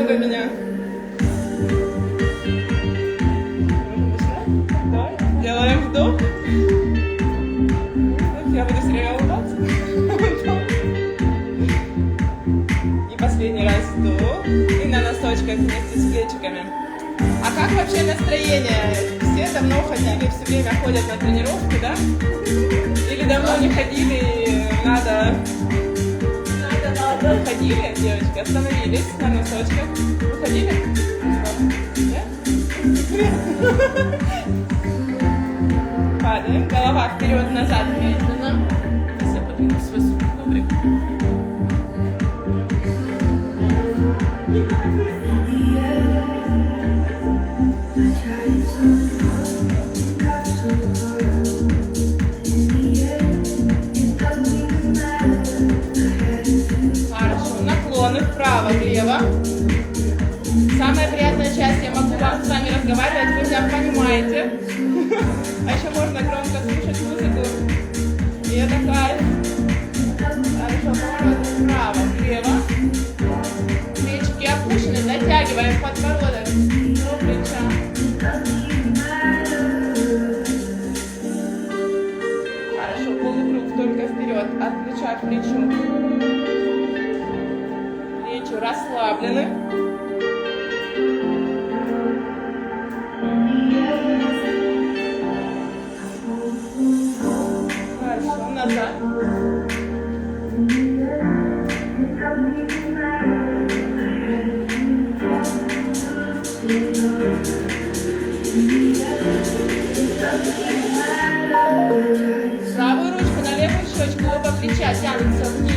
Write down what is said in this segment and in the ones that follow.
такой меня. Давай, делаем вдох. Я буду все время улыбаться. И последний раз вдох. И на носочках вместе с плечиками. А как вообще настроение? Все давно ходили, все время ходят на тренировки, да? Или давно не ходили и надо... Ходили, девочки, остановились на носочках. Вы ходили? Нет? Падаем, голова вперед, назад, медленно. Сейчас я подвину свой коврик. Вправо-влево. Самая приятная часть, я могу с вами разговаривать, вы меня понимаете. А еще можно громко слушать музыку. И это кайф. Хорошо, поворот вправо-влево. Плечики опущены, натягиваем подбородок до плеча. Хорошо, полукруг только вперед, от плеча к плечу. Расслаблены. Хорошо, назад. Правую ручку на левую щечку, оба плеча тянутся вниз.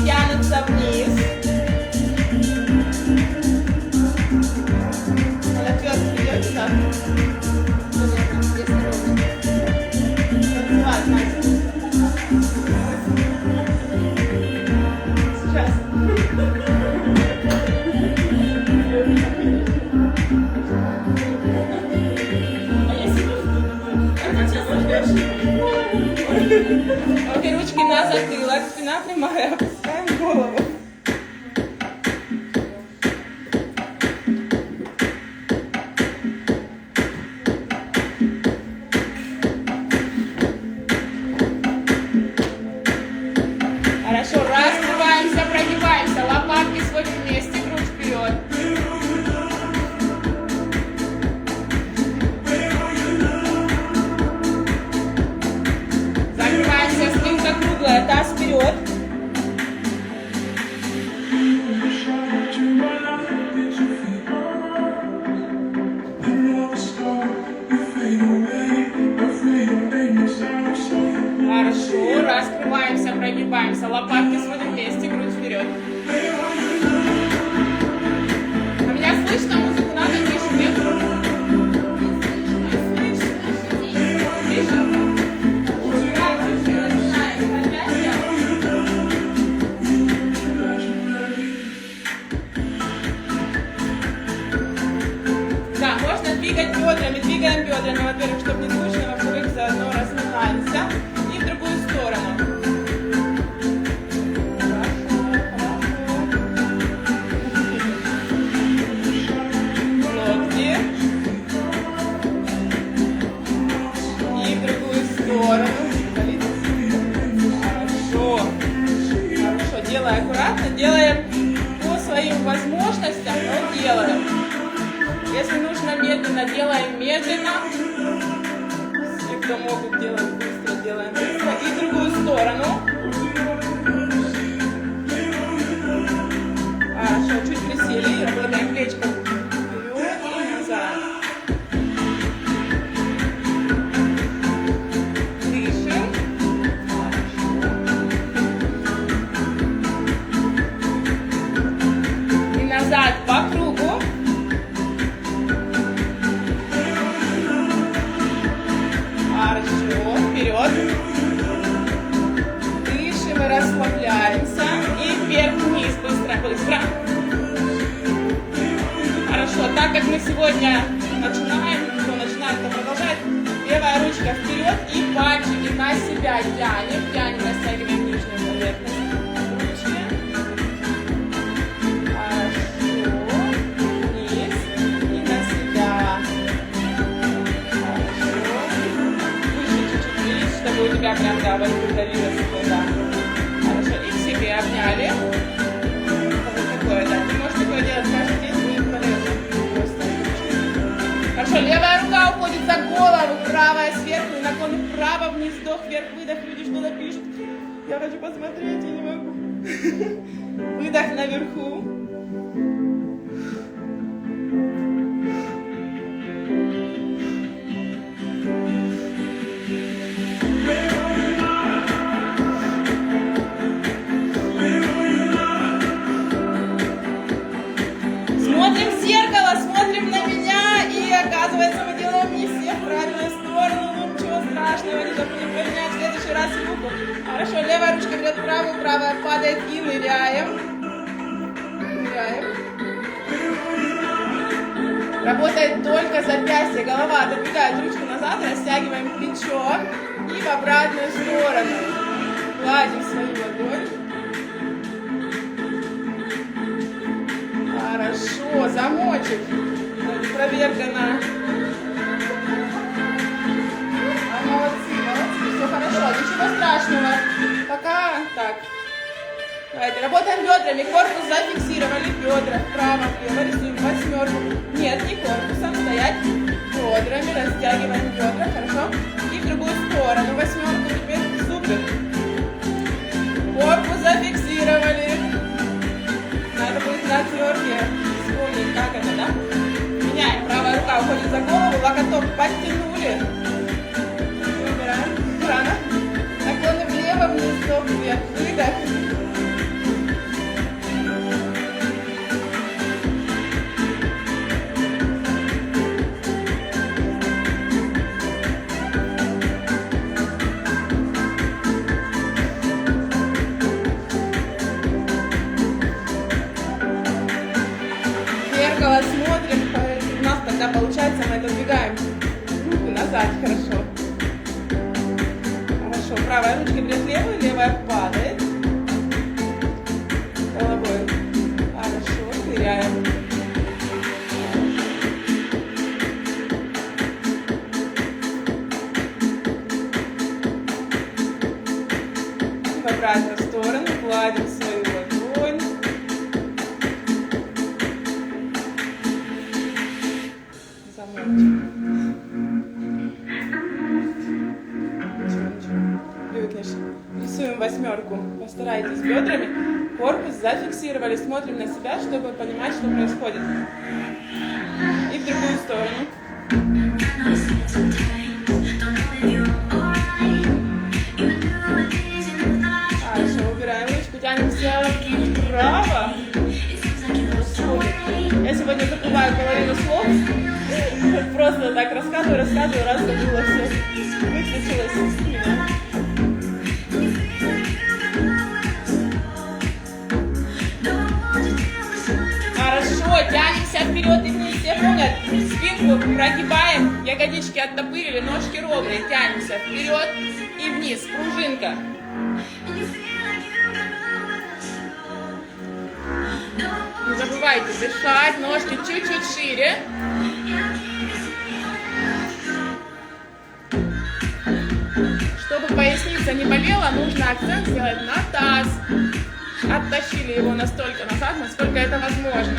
Тянутся вниз. Наперед идете, да? Сейчас. Окей, ручки на затылок, спина прямая, опускаем голову. Хорошо, раскрываемся, прогибаемся, лопатки сводим вместе, грудь вперед. Закрываемся, спинка круглая, таз вперед. Хорошо, раскрываемся, прогибаемся, лопатки сводим вместе, грудь вперед. А меня слышно? Музыку надо тише, нет? Тише? Да, можно двигать бедрами, двигаем бедрами, во-первых, чтобы не скучно, во-вторых, заодно разминаемся. И в другую сторону. Локти. И в другую сторону. Хорошо. Хорошо. Делаем аккуратно, делаем по своим возможностям, но делаем. Если нужно медленно, делаем медленно. Все, кто могут делать быстро, делаем быстро. И в другую сторону. Хорошо, чуть присели и работаем плечком. Вперед и назад. Дышим. И назад по кругу. Хорошо, вперед. вдох, вверх, выдох, люди что-то пишут. Я хочу посмотреть, я не могу. Выдох наверху. Смотрим в зеркало, смотрим на меня, и оказывается, мы делаем не все в правильную сторону. Ну, ничего страшного, не забудем поменять в следующий раз руку. Хорошо, левая ручка берет правую, правая падает и ныряем. Ныряем. Работает только запястье, голова отодвигает ручку назад, растягиваем плечо и в обратную сторону. Гладим свою ладонь. Хорошо, замочек. Проверка на... Молодцы, все хорошо, ничего страшного. Пока так. Давайте, работаем бедрами, корпус зафиксировали, бедра вправо, влево, рисуем восьмерку. Нет, не корпусом, стоять бедрами, растягиваем бедра, хорошо. И в другую сторону, восьмерку, теперь супер. Корпус зафиксировали. Надо будет на отвертке вспомнить, как это, да? Меняем, правая рука уходит за голову, локоток подтянули. Выбираем, рано. Наклоны влево, вниз, вдох, вверх, выдох. Смотрим, у нас тогда получается, мы отодвигаем руку назад, хорошо. Хорошо, правая ручка берет левую, левая падает. Головой. Хорошо, ныряем. В обратную сторону гладим свою ладонь. Рисуем восьмерку. Постарайтесь бедрами. Корпус зафиксировали. Смотрим на себя, чтобы понимать, что происходит. И в другую сторону. Хорошо, убираем ручку, тянемся вправо. Я сегодня забываю половину слов. Просто так рассказываю, раз забыла все. Выключилось с меня. Хорошо, тянемся вперед и вниз. Все помнят? Спинку прогибаем, ягодички оттопырили, ножки ровные. Тянемся вперед и вниз. Пружинка. Не забывайте дышать, ножки чуть-чуть шире. Чтобы поясница не болела, нужно акцент сделать на таз. Оттащили его настолько назад, насколько это возможно.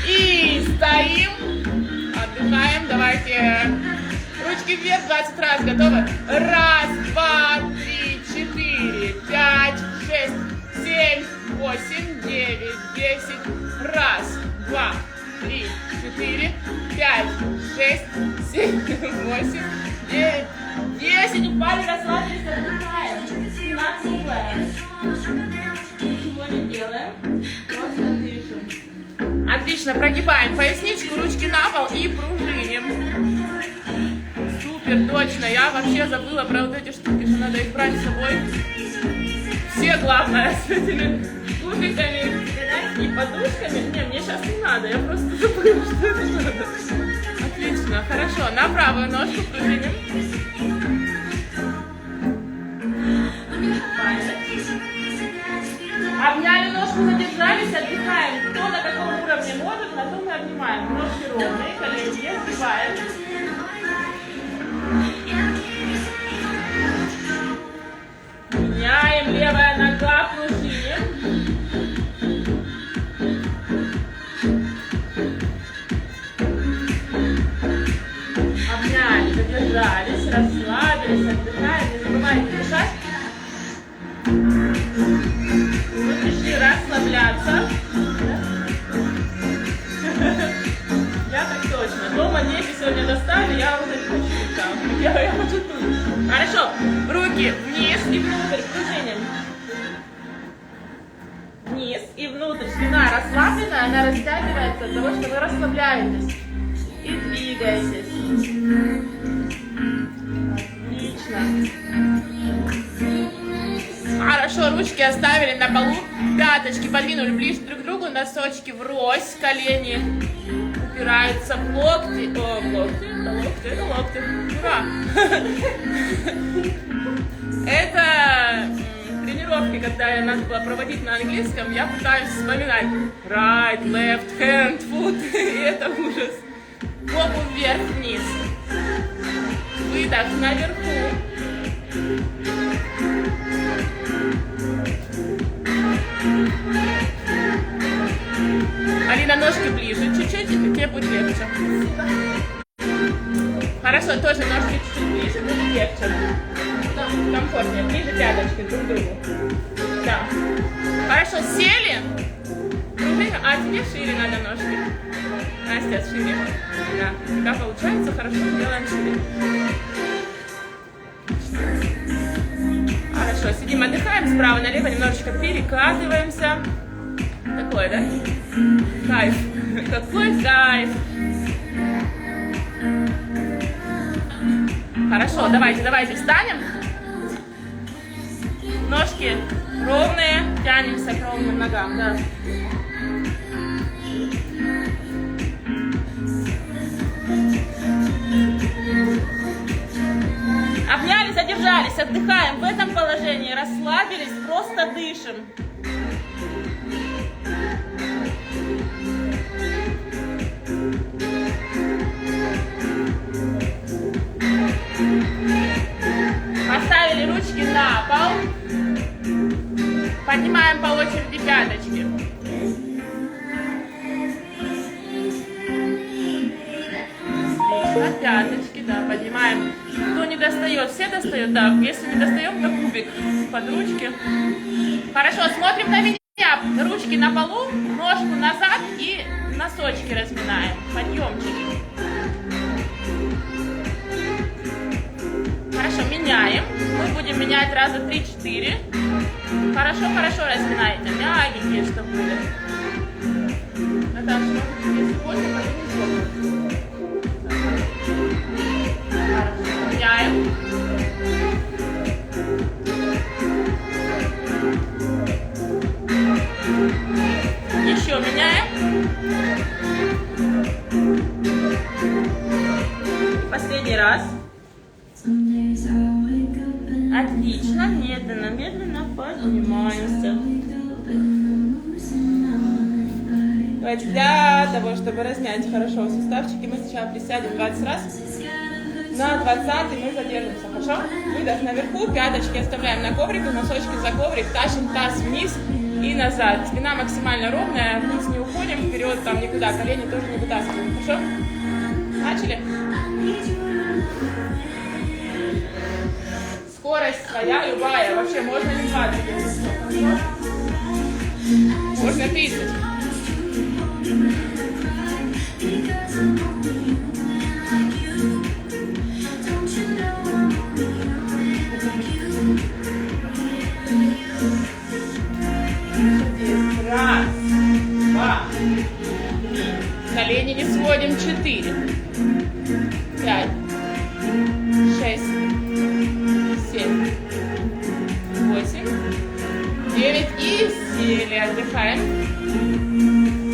И стоим, отдыхаем. Давайте ручки вверх 20 раз. Готовы? Раз, два, три, 4, 5, 6, 7, 8, 9, 10. Раз, два, три, 4, 5, 6, 7, 8, 9, 10. Упали, расслабились, отдыхаем. Спина круглая. Ничего не делаем. Просто дышим. Отлично, прогибаем поясничку, ручки на пол и пружиним. Супер, точно. Я вообще забыла про вот эти штуки, что надо их брать с собой. Все, главное, с этими кубиками и подушками. Не, мне сейчас не надо, я просто забыла, что это надо. Отлично, хорошо. На правую ножку пружиним. Обняли ножку, задержались, отдыхаем. Кто на каком уровне может, на том и обнимаем. Ножки ровные, колени сгибаем. Меняем, левая нога, пружиним. Обняли, задержались, расслабились, отдыхаем. расслабляться. Я так точно. Дома дети сегодня достали, я уже не хочу там. Я хочу тут. Хорошо. Руки вниз и внутрь пружиним. Вниз и внутрь. Спина расслаблена, она растягивается от того, что вы расслабляетесь. И двигаетесь. Отлично. Хорошо, ручки оставили на полу, пяточки подвинули ближе друг к другу, носочки врозь, колени упираются в локти. О, локти, это локти. Ура! Это тренировки, когда надо было проводить на английском, я пытаюсь вспоминать right, left, hand, foot, и это ужас. Попу вверх-вниз. Выдох наверху. Алина, ножки ближе, чуть-чуть, и тебе будет легче. Хорошо, тоже ножки чуть-чуть ближе, будет легче. Комфортнее, ближе пяточки друг к другу. Да. Хорошо, сели. А тебе шире надо ножки. Настя, шире. Да. Когда получается, хорошо, делаем шире. Хорошо, сидим, отдыхаем, справа налево немножечко перекатываемся. Такой, да? Кайф. Какой кайф. Хорошо, давайте встанем. Ножки ровные, тянемся к ровным ногам, да. Обнялись, задержались, отдыхаем. В этом положении расслабились, просто дышим. Поставили ручки на пол. Поднимаем по очереди пяточки. Отлично, пяточки, да, поднимаем. Кто не достает, все достают, да. Если не достаем, то кубик под ручки. Хорошо, смотрим на меня. Ручки на полу, ножку назад и носочки разминаем. Подъемчики. Хорошо, меняем. Мы будем менять раза 3-4. Хорошо разминайте. Мягенькие, чтобы были. Наташа, если больно, поднимите. Хорошо, меняем. Еще меняем. Последний раз. Отлично, медленно поднимаемся. Давайте для того, чтобы размять хорошо суставчики, мы сначала присядем 20 раз. На 20 мы задержимся, хорошо? Выдох наверху, пяточки оставляем на коврике, носочки за коврик, тащим таз вниз и назад. Спина максимально ровная, вниз не уходим, вперед там никуда, колени тоже не вытаскиваем, хорошо? Начали? Скорость своя, любая, вообще можно не 20, можно 30. Раз, два, три. Колени не сводим. 4, 5, 6, 7, 8, 9 и сели. Отдыхаем.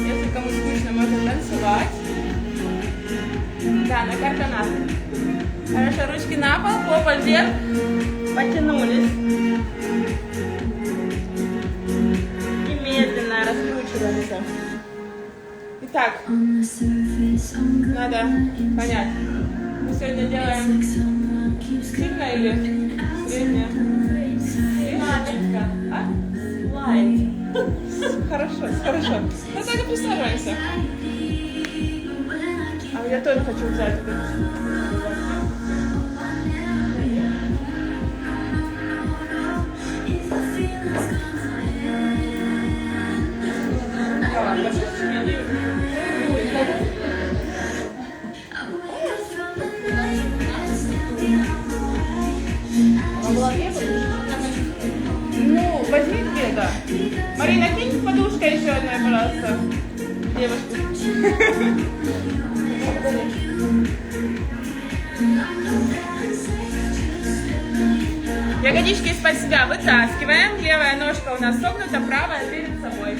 Если кому скучно, можно танцевать. Да, на карканах. Хорошо, ручки на пол, попа вверх. Потянулись. И медленно раскручиваемся. Итак, надо понять, мы сегодня делаем сильно или среднее? Маленько. А? Лайт. Хорошо. Ну так и присаживаемся. А я тоже хочу взять это. Да, подышки и... Ну, возьми две, да. Марина, кинь подушка еще одной, пожалуйста. Девушка. Ягодички из-под себя вытаскиваем. Левая ножка у нас согнута, правая перед собой.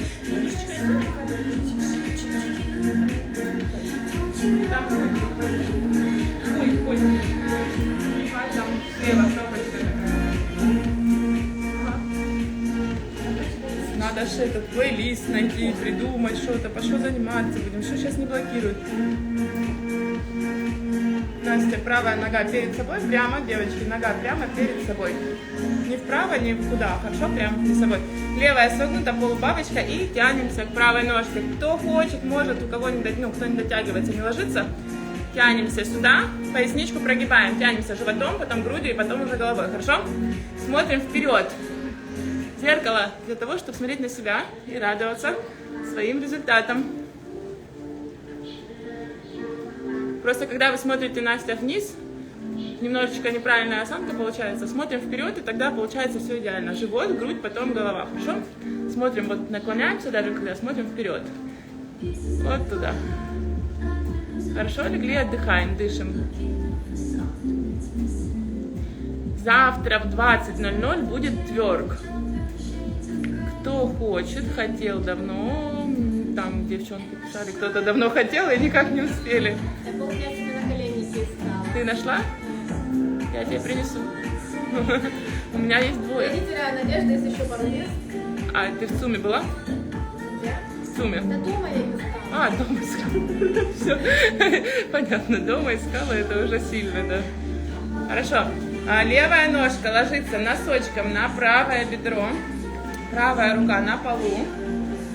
Ой. Там слева кнопочка. Надо же этот плейлист найти, придумать что-то. Пошел заниматься будем. Что сейчас не блокирует? Настя, правая нога перед собой, прямо, девочки, нога прямо перед собой. Не вправо, ни в куда, хорошо, прямо перед собой. Левая согнута, полубабочка, и тянемся к правой ножке. Кто хочет, может, у кого кто не дотягивается, не ложится, тянемся сюда, поясничку прогибаем, тянемся животом, потом грудью и потом уже головой, хорошо? Смотрим вперед. Зеркало для того, чтобы смотреть на себя и радоваться своим результатам. Просто когда вы смотрите, Настя, вниз, немножечко неправильная осанка получается. Смотрим вперед, и тогда получается все идеально. Живот, грудь, потом голова. Хорошо? Смотрим, вот наклоняемся даже, когда смотрим вперед. Вот туда. Хорошо, легли, отдыхаем, дышим. Завтра в 20:00 будет тверк. Кто хочет, хотел давно, там девчонки писали, кто-то давно хотел и никак не успели. Я полдня себе на коленнике искала. Ты нашла? Я тебе принесу. У меня есть двое. Я не теряю надежды, если еще пару мест. А ты в ЦУМе была? Где? В ЦУМе. Да дома я не искала. А, дома искала. Все. Понятно, дома искала, это уже сильно, да. Хорошо. Левая ножка ложится носочком на правое бедро. Правая рука на полу.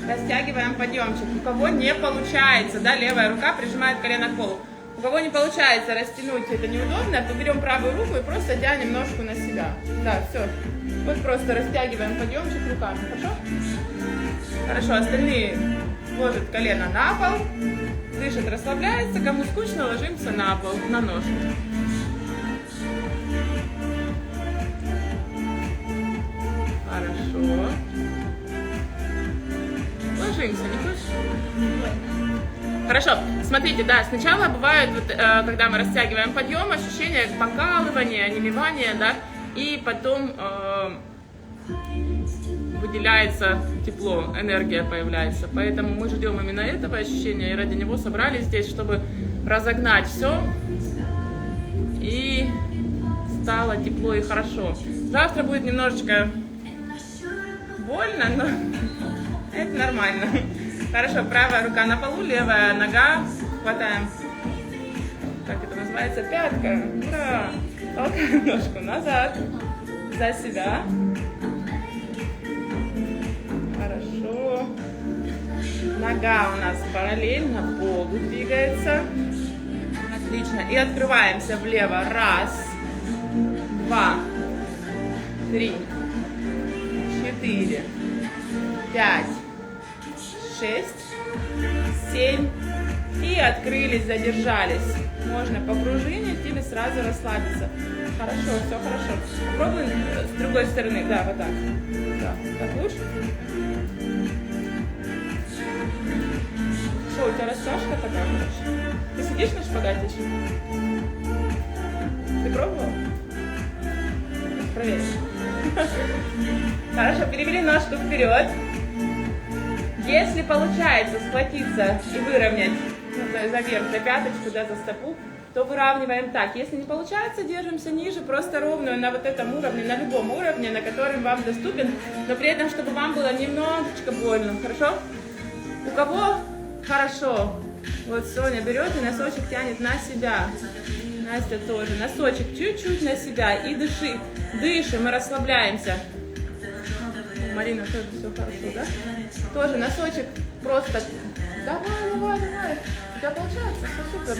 Растягиваем подъемчик. У кого не получается, да, левая рука прижимает колено к полу. У кого не получается растянуть, это неудобно, то берем правую руку и просто тянем ножку на себя. Да, все. Вот просто растягиваем подъемчик руками, хорошо? Хорошо, остальные ложат колено на пол, дышат, расслабляются. Кому скучно, ложимся на пол, на ножку. Хорошо. Ложимся, не хочешь? Хорошо, смотрите, да, сначала бывает, вот, когда мы растягиваем подъем, ощущение покалывания, онемевания, да, и потом выделяется тепло, энергия появляется. Поэтому мы ждем именно этого ощущения, и ради него собрались здесь, чтобы разогнать все, и стало тепло и хорошо. Завтра будет немножечко больно, но это нормально. Хорошо, правая рука на полу, левая нога, хватаем, как это называется, пятка. Ура! Толкаем ножку назад, за себя. Хорошо. Нога у нас параллельно полу двигается. Отлично. И открываемся влево. Раз, два, три, 4, 5, 6, 7. И открылись, задержались. Можно попружинить или сразу расслабиться. Хорошо, все хорошо. Попробуем с другой стороны. Да, вот так. Да, так лучше. Что, у тебя растяжка такая хорошая? Ты сидишь на шпагате еще? Ты пробовал? Проверь. Хорошо, перевели ножку вперед. Если получается схватиться и выровнять за верх, за пяточку, да, за стопу, то выравниваем так. Если не получается, держимся ниже, просто ровную на вот этом уровне, на любом уровне, на котором вам доступен, но при этом, чтобы вам было немножечко больно. Хорошо? У кого хорошо? Вот Соня берет и носочек тянет на себя. Настя тоже. Носочек чуть-чуть на себя и дыши. Дышим и расслабляемся. Марина, тоже все хорошо, да? Тоже носочек просто. Давай. У тебя получается? Все супер.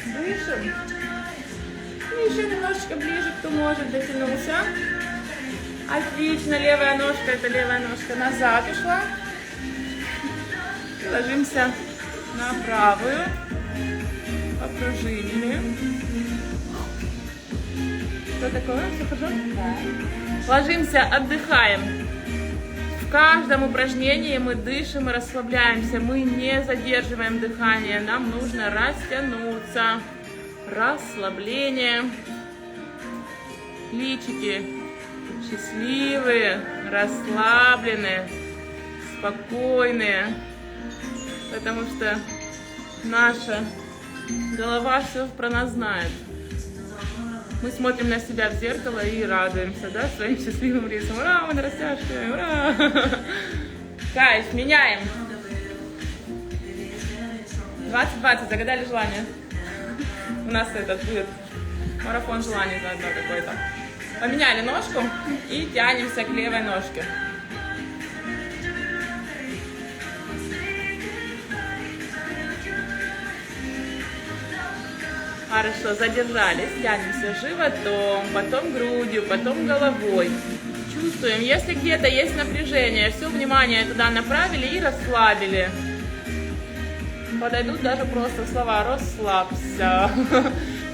Дышим. И еще немножечко ближе, кто может, дотянулся. Отлично. Левая ножка, это левая ножка назад ушла. Ложимся на правую. Попружинили. Что такое? Все хорошо? Да. Ложимся, отдыхаем. В каждом упражнении мы дышим и расслабляемся. Мы не задерживаем дыхание. Нам нужно растянуться. Расслабление. Личики счастливые, расслабленные, спокойные. Потому что наша голова все про нас знает. Мы смотрим на себя в зеркало и радуемся, да, своим счастливым рисом. Ура, мы на растяжке, ура! Кайф, меняем. 20-20, загадали желание. У нас этот будет марафон желаний заодно какой-то. Поменяли ножку и тянемся к левой ножке. Хорошо, задержались, тянемся животом, потом грудью, потом головой. Чувствуем, если где-то есть напряжение, все внимание туда направили и расслабили. Подойдут даже просто слова «расслабься».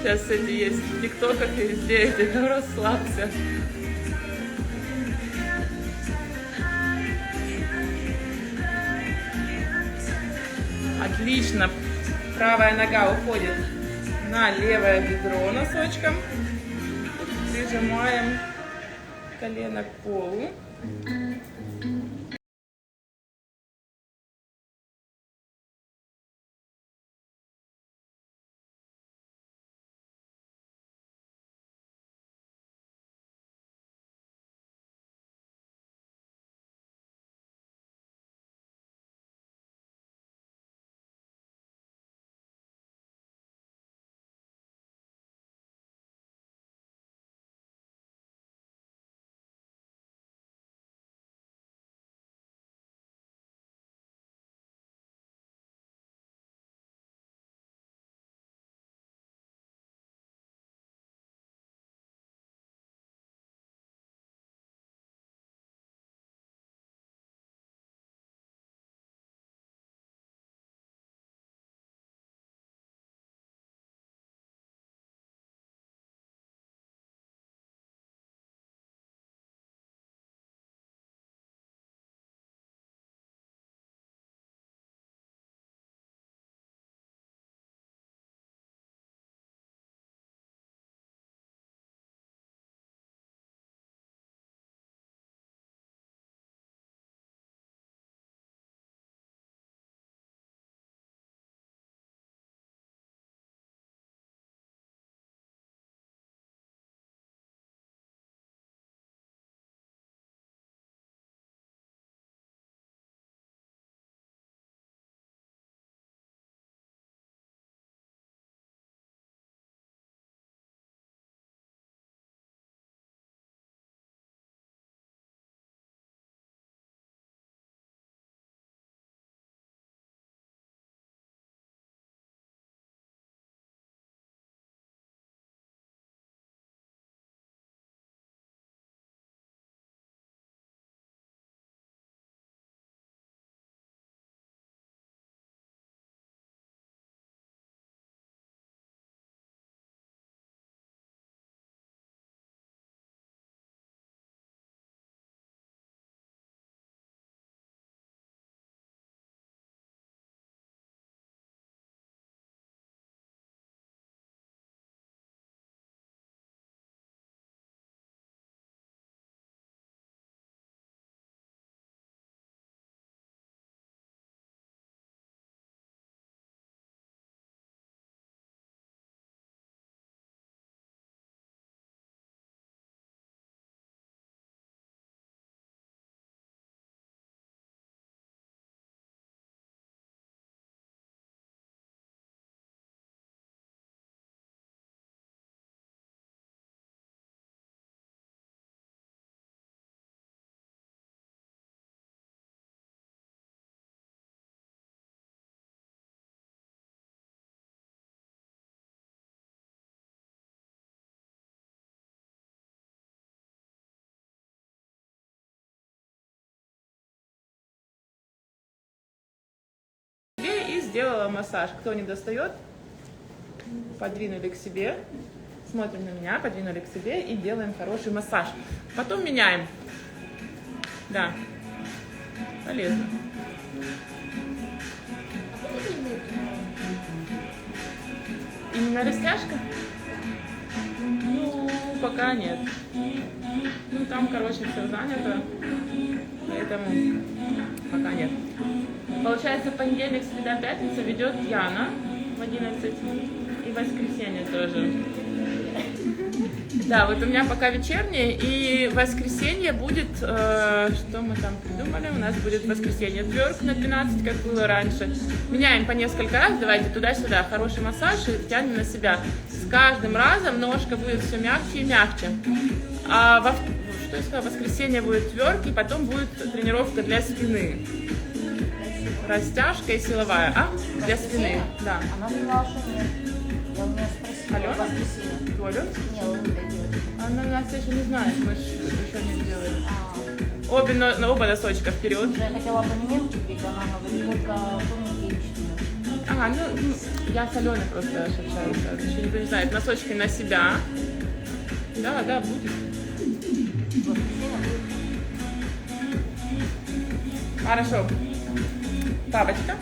Сейчас эти есть в тиктоках и везде эти «расслабься». Отлично. Правая нога уходит на левое бедро носочком. Прижимаем колено к полу. сделала массаж. Кто не достает, подвинули к себе. Смотрим на меня, подвинули к себе и делаем хороший массаж. Потом меняем. Да, полезно. Именно растяжка? Ну, пока нет. Ну, там, короче, все занято, поэтому пока нет. Получается, понедельник, среда, пятница ведет Яна в 11 и воскресенье тоже. Да, вот у меня пока вечернее, и воскресенье будет, что мы там придумали, у нас будет воскресенье тверк на 12, как было раньше. Меняем по несколько раз, давайте туда-сюда, хороший массаж и тянем на себя. С каждым разом ножка будет все мягче и мягче. А что я сказала, воскресенье будет тверк, и потом будет тренировка для спины. Растяжка и силовая, для спины, да. Она сказала, что нет. Я у нее спросила. Алена? Воскресенье. Ты Алена? Не, он это делает. Она нас еще не знает, мы же еще не сделали. Оба носочка вперед. Я хотела абонемент купить, она говорит, только тоненькие чтения. Я с Аленой просто общаюсь, еще никто не знает. Носочки на себя. Да, будет. Воскресенье будет. Хорошо. Бабочка.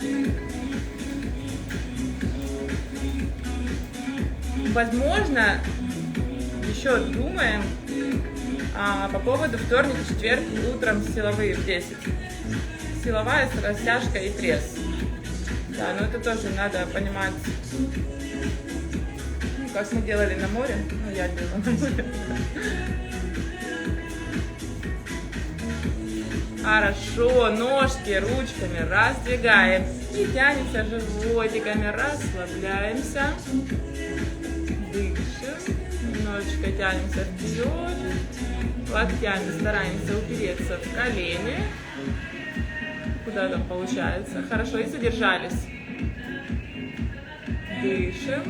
Возможно, еще думаем по поводу вторник и четверг утром силовые в 10. Силовая с растяжкой и пресс. Да, но это тоже надо понимать, как мы делали на море. Ну, я делала на море. Хорошо, ножки ручками раздвигаем и тянемся животиками, расслабляемся, дышим, немножечко тянемся вперед, локтями стараемся упереться в колени, куда там получается, хорошо, и задержались, дышим.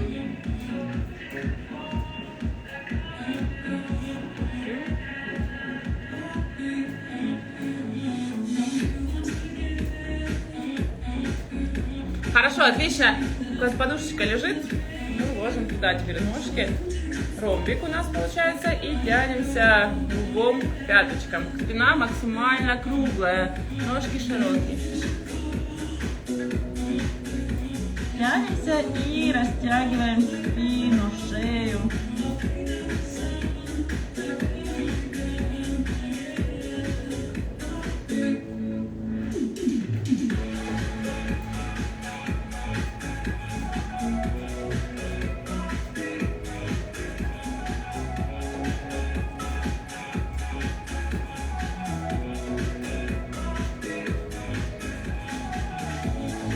Хорошо, отлично. У нас подушечка лежит. Мы ложим туда теперь ножки. Ромбик у нас получается. И тянемся лбом к пяточкам. Спина максимально круглая. Ножки широкие. Тянемся и растягиваем спину, шею.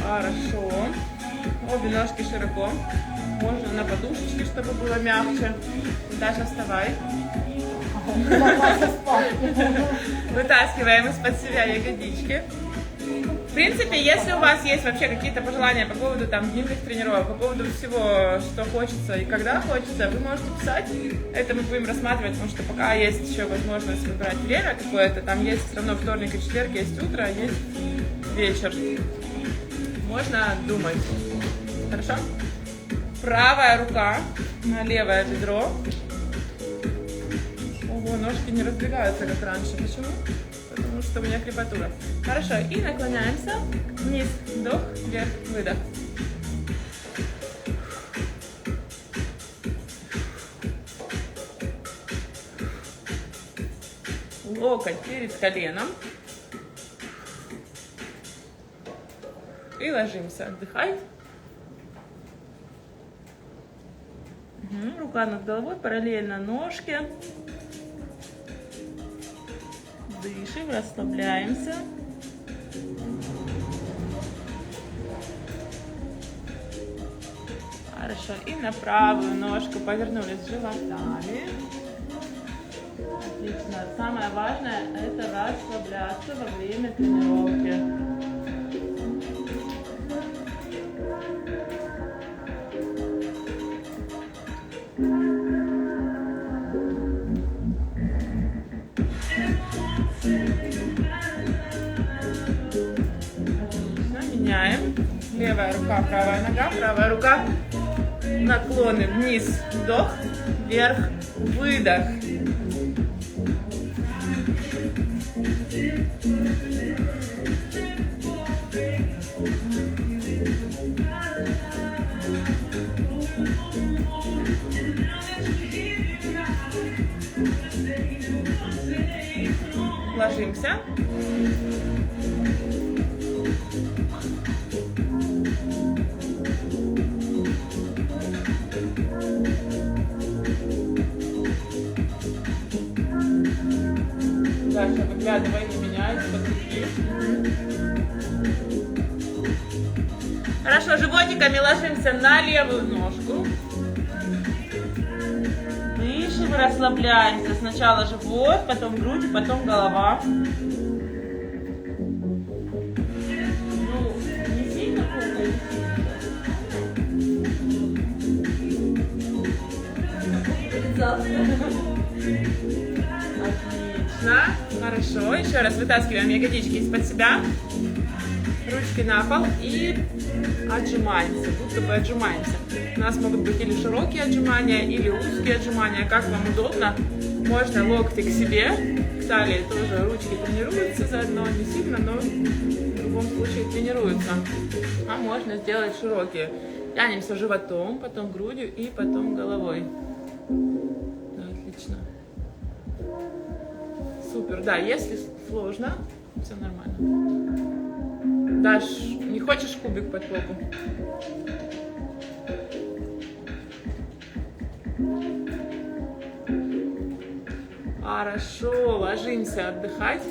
Хорошо. Обе ножки широко. Можно на подушечке, чтобы было мягче. Даша, вставай. Вытаскиваем из-под себя ягодички. В принципе, если у вас есть вообще какие-то пожелания по поводу дневных тренировок, по поводу всего, что хочется и когда хочется, вы можете писать. Это мы будем рассматривать, потому что пока есть еще возможность выбирать время какое-то. Там есть все равно вторник и четверг, есть утро, есть вечер. Можно думать. Хорошо? Правая рука на левое бедро. Ого, ножки не раздвигаются, как раньше. Почему? Потому что у меня крепатура. Хорошо, и наклоняемся. Вниз, вдох, вверх, выдох. Локоть перед коленом. И ложимся. Отдыхай. Рука над головой, параллельно ножки. Дышим, расслабляемся. Хорошо. И на правую ножку повернулись животами. Отлично. Самое важное — это расслабляться во время тренировки. Левая рука, правая нога, правая рука. Наклоны вниз, вдох, вверх, выдох. Ложимся. Дальше выглядывай, не меняйся, подвигни. Хорошо, животиками ложимся на левую ножку. Дышим, расслабляемся. Сначала живот, потом грудь, потом голова. Ну, не сильно полная. Отлично. Хорошо. Еще раз вытаскиваем ягодички из-под себя. Ручки на пол и отжимаемся, будто бы отжимаемся. У нас могут быть или широкие отжимания, или узкие отжимания, как вам удобно. Можно локти к себе, к талии тоже ручки тренируются заодно, не сильно, но в любом случае тренируются. А можно сделать широкие. Тянемся животом, потом грудью и потом головой. Да, отлично. Супер, да, если сложно, все нормально. Даш, не хочешь кубик под попу? Хорошо, ложимся отдыхать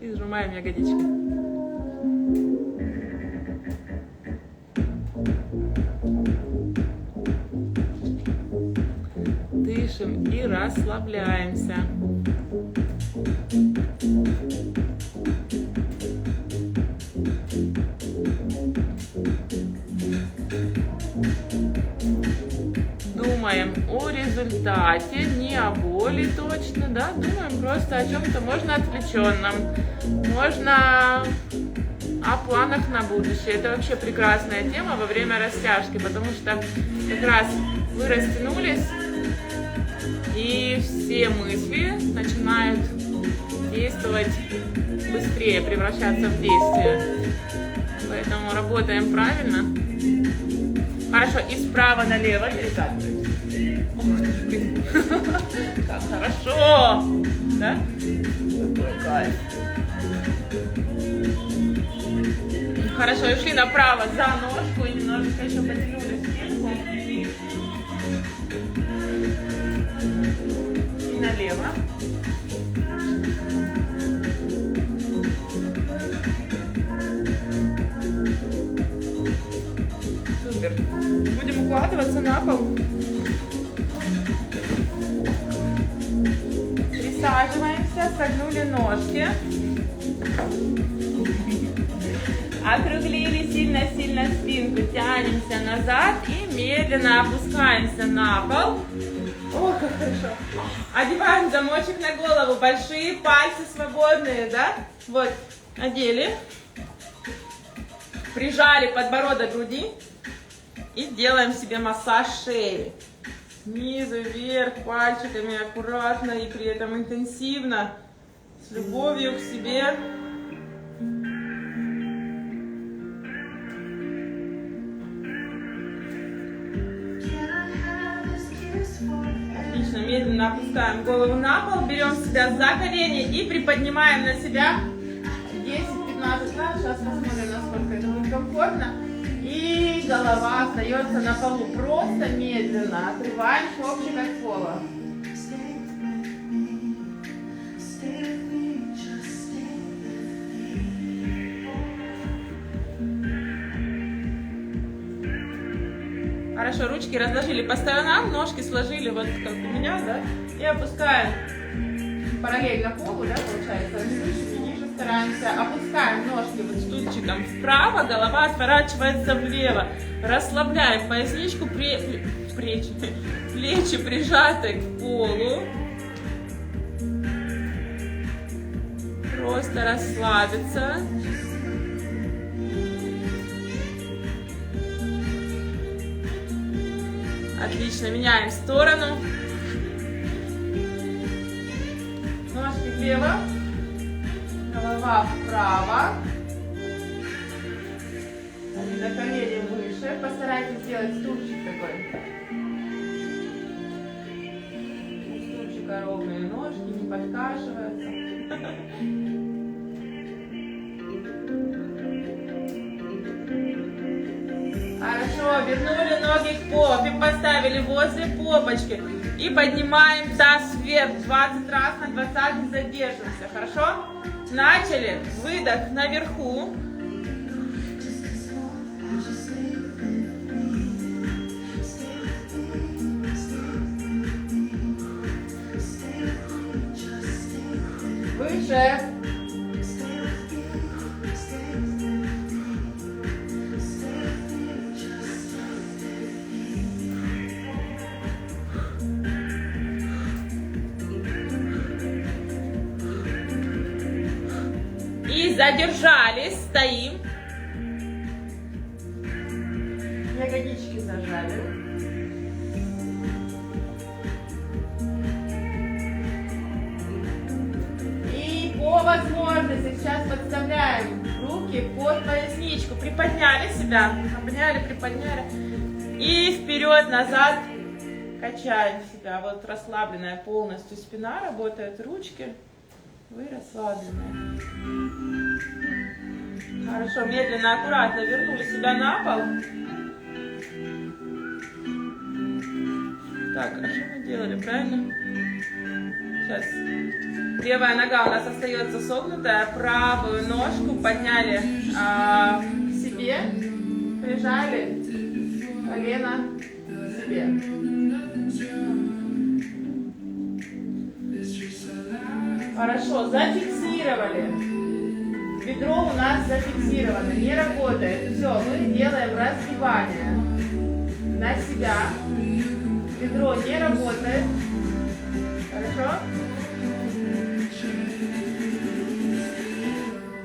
и сжимаем ягодички. Дышим и расслабляемся. Думаем о результате, не о боли точно, да? Думаем просто о чем-то, можно отвлеченном, можно о планах на будущее. Это вообще прекрасная тема во время растяжки, потому что как раз вы растянулись, и все мысли начинают действовать быстрее, превращаться в действие. Поэтому работаем правильно. Хорошо, и справа налево перекатываемся. Ух ты, блин. Как хорошо. Да? Какой кайф. Хорошо, и ушли направо за ножку и немножечко еще потянули спинку. И налево. Супер. Будем укладываться на пол. Присаживаемся, согнули ножки. Округлили сильно-сильно спинку, тянемся назад и медленно опускаемся на пол. О, как хорошо. Одеваем замочек на голову, большие пальцы свободные, да? Вот, одели. Прижали подбородок к груди и делаем себе массаж шеи. Снизу вверх, пальчиками аккуратно и при этом интенсивно, с любовью к себе. Отлично, медленно опускаем голову на пол, берем себя за колени и приподнимаем на себя 10-15 раз. Сейчас посмотрим, насколько это будет комфортно. И голова остается на полу. Просто медленно отрываем копчик от пола. Хорошо, ручки разложили по сторонам, ножки сложили вот как у меня, да, и опускаем параллельно полу, да, получается, не выше, не ниже стараемся. Опускаем ножки вот стульчиком вправо, голова отворачивается влево. Расслабляем поясничку, плечи прижаты к полу. Просто расслабиться. Отлично, меняем сторону. Ножки влево, голова вправо. На колени выше. Постарайтесь сделать стульчик такой. У стульчика ровные ножки, не подкашиваются. Хорошо, вернули ноги к попе, поставили возле попочки. И поднимаем таз вверх 20 раз, на 20 задержимся. Хорошо? Начали. Выдох наверху. Выше. И задержались, стоим. Ягодички зажали. И по возможности сейчас подставляем руки под поясничку. Приподняли себя, обняли, приподняли. И вперед-назад качаем себя. Вот расслабленная полностью спина, работают ручки. Вы расслабленные. Хорошо, медленно, аккуратно вернули себя на пол. Так, а что мы делали, правильно? Сейчас. Левая нога у нас остается согнутая, правую ножку подняли к себе, прижали колено к себе. Хорошо, зафиксировали. Бедро у нас зафиксировано, не работает. Все, мы делаем разгибание на себя. Бедро не работает. Хорошо?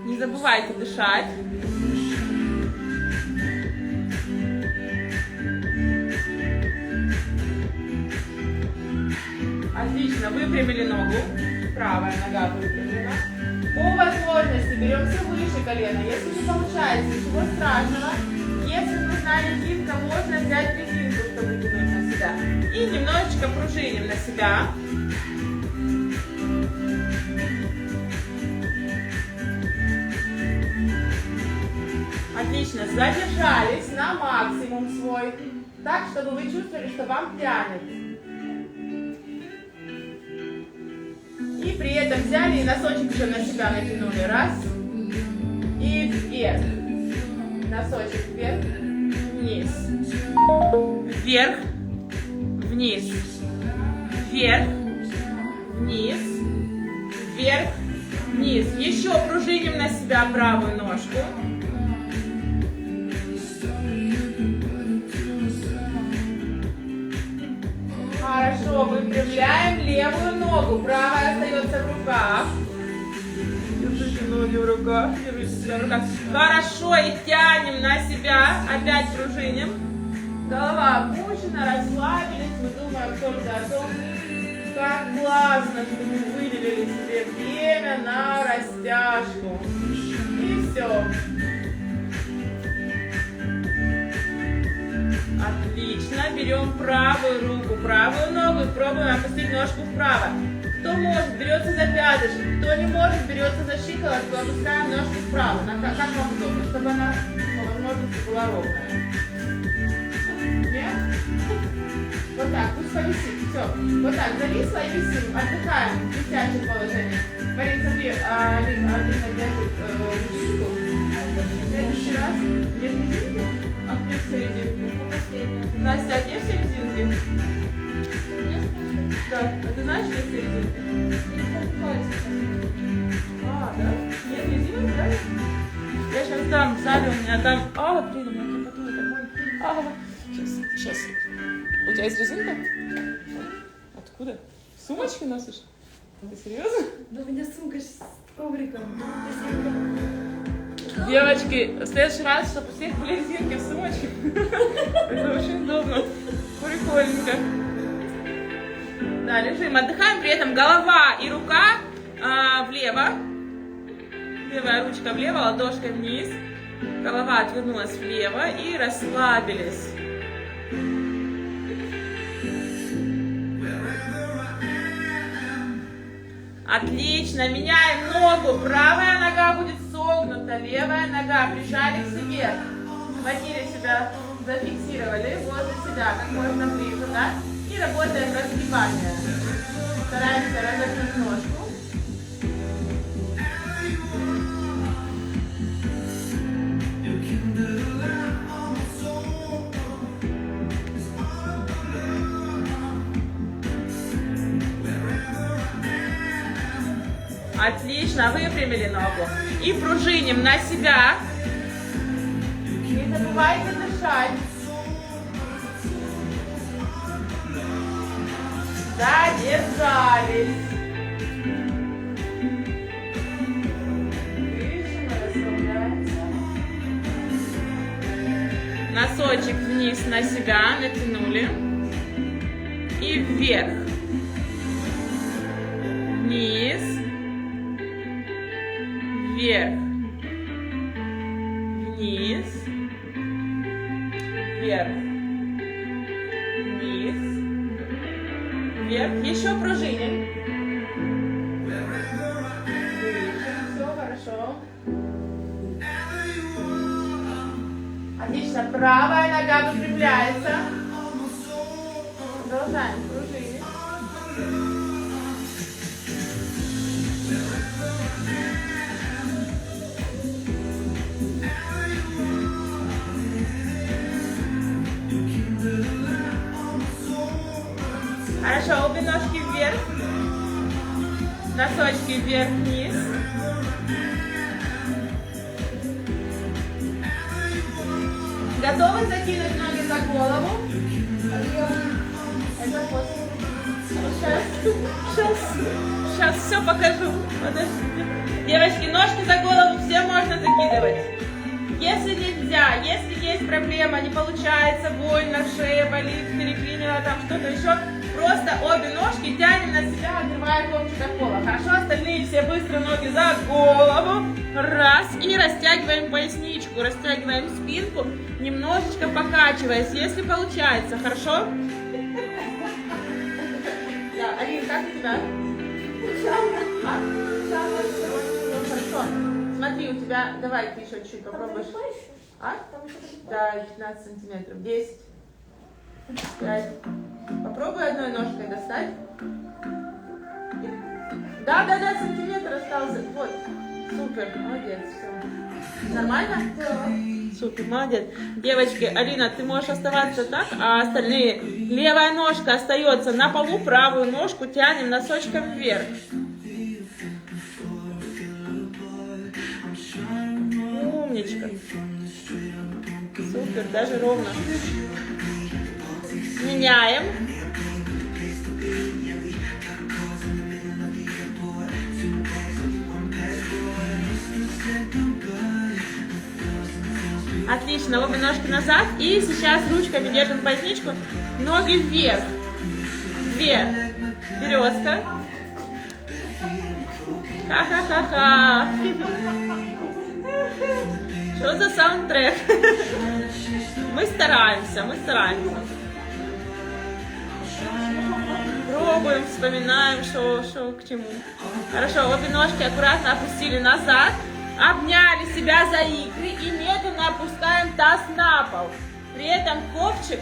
Не забывайте дышать. Отлично, выпрямили ногу. Правая нога выпрямлена. По возможности берем все выше колена. Если не получается, ничего страшного. Если нужна резинка, можно взять резинку, чтобы тянуть на себя. И немножечко пружиним на себя. Отлично, задержались на максимум свой. Так, чтобы вы чувствовали, что вам тянет. И при этом взяли и носочек еще на себя натянули. Раз. И вверх. Носочек вверх. Вниз. Вверх. Вниз. Вверх. Вниз. Вверх. Вниз. Еще пружиним на себя правую ножку. Хорошо, выпрямляем левую ногу, правая остается в руках. Держите ноги в руках, держите себя в руках. Хорошо, и тянем на себя, опять пружиним. Голова опущена, расслабились, мы думаем только о том, как классно, что мы выделили себе время на растяжку. И все. Отлично. Берем правую руку, правую ногу и пробуем опустить ножку вправо. Кто может, берется за пяточку. Кто не может, берется за щиколотку. Опускаем ножку вправо. Как вам удобно, чтобы она по возможности была ровная. Нет? Вот так, пусть повисит. Все. Вот так, зависла и висим. Отдыхаем в висячем положении. Марин, смотри, Алина держит ручку. В следующий раз без резинки, а плюс серединку. Настя, а где серединки? Да, а ты знаешь, где серединки? А, да? Нет резинок, да? Я сейчас дам в зале, у меня там... А, блин, у меня температура так больно. Сейчас. У тебя есть резинка? Откуда? В сумочке носишь? Ты серьезно? Да у меня сумка с ковриком. Девочки, в следующий раз, чтобы у всех были резинки в сумочке. Это очень удобно. Прикольненько. Да, лежим, отдыхаем, при этом голова и рука влево. Левая ручка влево, ладошкой вниз. Голова отвернулась влево и расслабились. Отлично, меняем ногу. Правая нога будет согнута, левая нога. Прижали к себе. Схватили себя, зафиксировали возле себя как можно ближе, да? И работаем разгибание. Стараемся разогнуть ножку. Отлично, выпрямили ногу. И пружиним на себя. Не забывайте дышать. Задержались. Дышим, расслабляемся. Носочек вниз на себя, натянули. И вверх. Вниз. Вверх, вниз, вверх, вниз, вверх. Еще пружиним. Дышим, все хорошо. Отлично, правая нога выпрямляется. Продолжаем пружинить. Хорошо, обе ножки вверх, носочки вверх-вниз. Готовы закинуть ноги за голову? Это после. Сейчас все покажу. Подождите. Девочки, ножки за голову все можно закидывать. Если нельзя, если есть проблема, не получается, больно, шея болит, переклинила, там что-то еще, просто обе ножки тянем на себя, отрывая копчик от пола. Хорошо, остальные все быстро ноги за голову. Раз. И растягиваем поясничку, растягиваем спинку, немножечко покачиваясь, если получается. Хорошо? Да, Алин, как у тебя? Хорошо. Смотри, у тебя, давай ты еще чуть-чуть попробуешь. А? Да, 15 сантиметров. 10. 5. Попробуй одной ножкой достать. Да, сантиметр остался. Вот. Супер, молодец. Все. Нормально? Да. Супер, молодец. Девочки, Алина, ты можешь оставаться так, а остальные... Левая ножка остается на полу, правую ножку тянем носочком вверх. Умничка. Супер, даже ровно. Меняем. Отлично, обе ножки назад. И сейчас ручками держим поясничку. Ноги вверх. 2. Березка. Ха-ха-ха-ха. Что за саундтрек? Мы стараемся. Пробуем, вспоминаем, что к чему. Хорошо, обе ножки аккуратно опустили назад. Обняли себя за икры и медленно опускаем таз на пол. При этом копчик,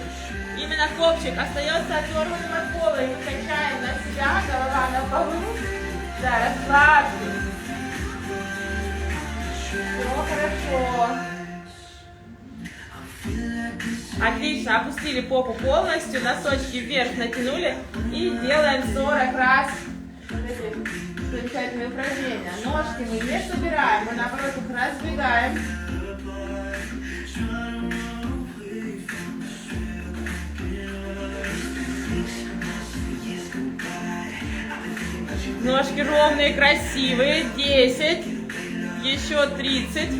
именно копчик, остается оторванным от пола. И мы качаем на себя, голова на полу. Да, расслабьтесь. Все хорошо. Отлично, опустили попу полностью, носочки вверх натянули и делаем 40 раз замечательные упражнения. Ножки мы не собираем, мы наоборот их раздвигаем. Ножки ровные, красивые. 10, еще 30.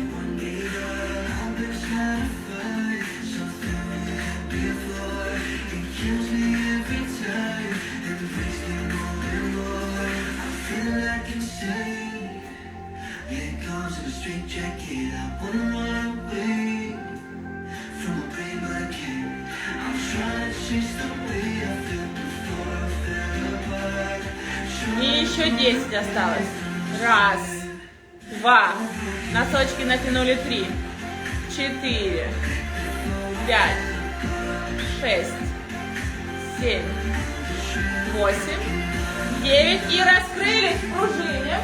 straight jacket, I wanna run away from the pain, but I can't. I'm trying to chase the way I felt before I fell apart. И еще 10 осталось. Раз, два. Носочки натянули 3, 4, 5, 6, 7, 8, 9. И раскрылись в пружине.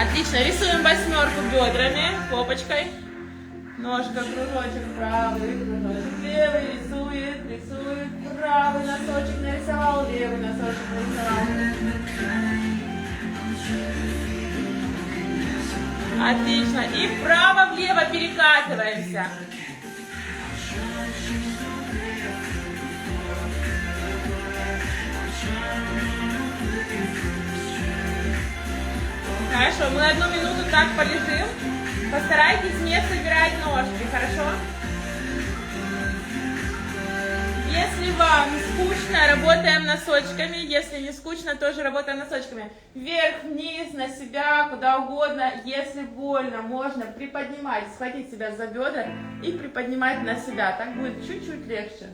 Отлично. Рисуем восьмерку бедрами, попочкой. Ножка, кружочек правый, кружочек левый, рисует, правый носочек нарисовал, левый носочек нарисовал. Отлично. И вправо-влево перекатываемся. Хорошо, мы 1 минуту так полежим. Постарайтесь не собирать ножки, хорошо? Если вам скучно, работаем носочками. Если не скучно, тоже работаем носочками. Вверх, вниз, на себя, куда угодно. Если больно, можно приподнимать, схватить себя за бедра и приподнимать на себя. Так будет чуть-чуть легче.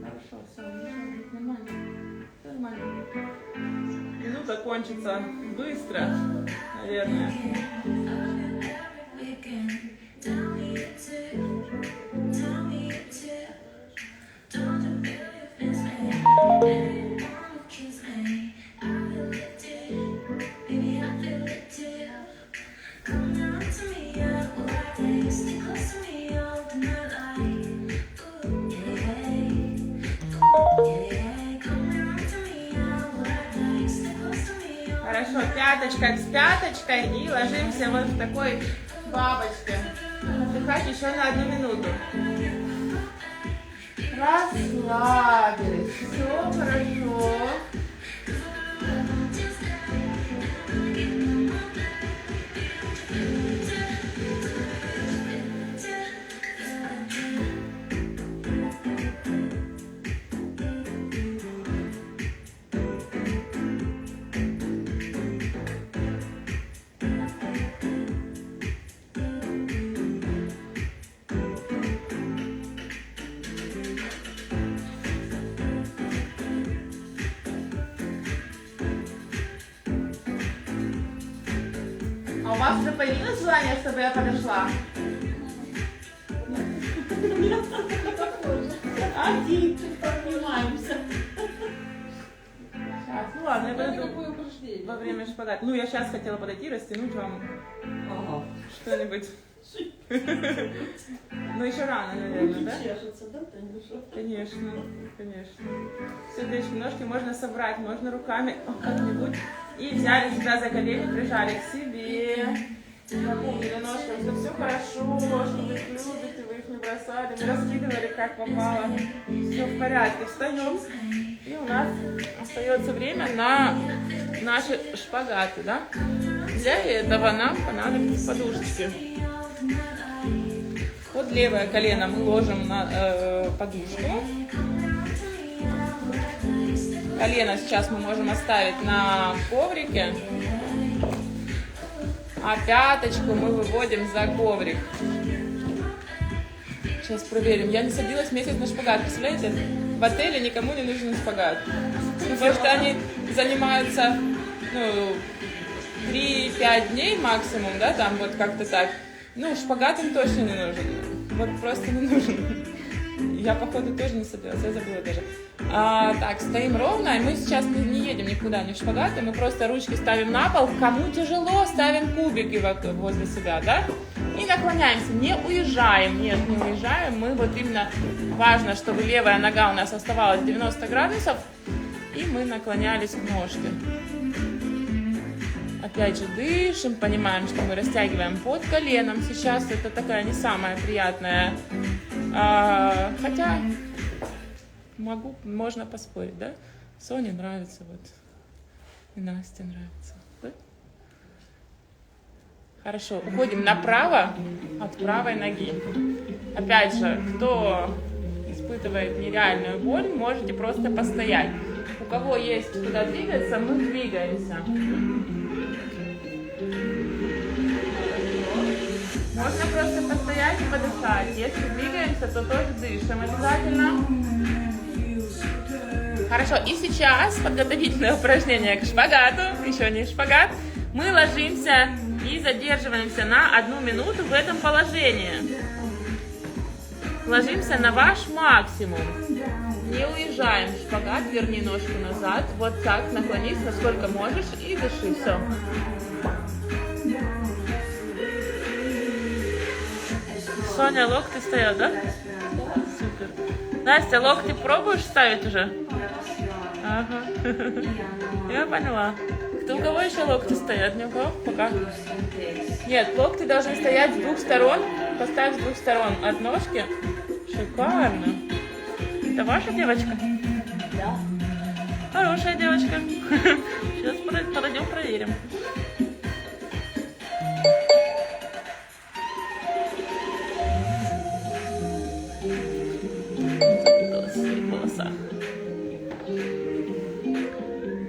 Хорошо, все, нормально. Нормально. Минута кончится быстро, наверное. Хорошо, пяточка с пяточкой и ложимся вот в такой бабочке. Отдыхать еще на 1 минуту. Расслабились. Все хорошо. А у вас уже появилось желание, чтобы я подошла? Один, поднимаемся. Сейчас, ну ладно, я подойду во время шпагата. Ну, я сейчас хотела подойти, растянуть вам что-нибудь. Ну, еще рано, наверное, да? Чешется, да, Танюша? Конечно, конечно. Сердечки, ножки можно собрать, можно руками как-нибудь. И взяли себя за колени, прижали к себе. Напомнили ножкам, что все хорошо, что вы их любите, вы их не бросали, не раскидывали как попало. Все в порядке. Встаем. И у нас остается время на наши шпагаты, да? Для этого нам понадобятся подушечки. Под левое колено мы ложим на подушку. Колено сейчас мы можем оставить на коврике, а пяточку мы выводим за коврик. Сейчас проверим. Я не садилась месяц на шпагат. Представляете, в отеле никому не нужен шпагат. Потому что они занимаются 3-5 дней максимум, да, там вот как-то так. Ну, шпагат им точно не нужен. Вот просто не нужен. Я, походу, тоже не садилась, я забыла даже. Так, стоим ровно, и мы сейчас не едем никуда, не в шпагаты, мы просто ручки ставим на пол. Кому тяжело, ставим кубики возле себя, да? И наклоняемся, не уезжаем, нет, не уезжаем. Мы вот именно, важно, чтобы левая нога у нас оставалась 90 градусов, и мы наклонялись к ножке. Опять же дышим, понимаем, что мы растягиваем под коленом. Сейчас это такая не самая приятная, хотя можно поспорить, да? Соне нравится, вот, и Насте нравится. Да? Хорошо, уходим направо от правой ноги. Опять же, кто испытывает нереальную боль, можете просто постоять. У кого есть куда двигаться, мы двигаемся. Можно просто постоять и подышать. Если двигаемся, то тоже дышим обязательно. Хорошо, и сейчас подготовительное упражнение к шпагату, еще не шпагат. Мы ложимся и задерживаемся на 1 минуту в этом положении. Ложимся на ваш максимум. Не уезжаем в шпагат, верни ножку назад. Вот так, наклонись, насколько можешь, и дыши, все. Соня, локти стоят, да? Супер. Настя, локти пробуешь ставить уже? Ага. Я поняла. У кого еще локти стоят? Ни у кого? Пока. Нет, локти должны стоять с 2 сторон. Поставь с 2 сторон от ножки. Шикарно. Это ваша девочка? Да. Хорошая девочка. Сейчас подойдем, проверим. Волоса.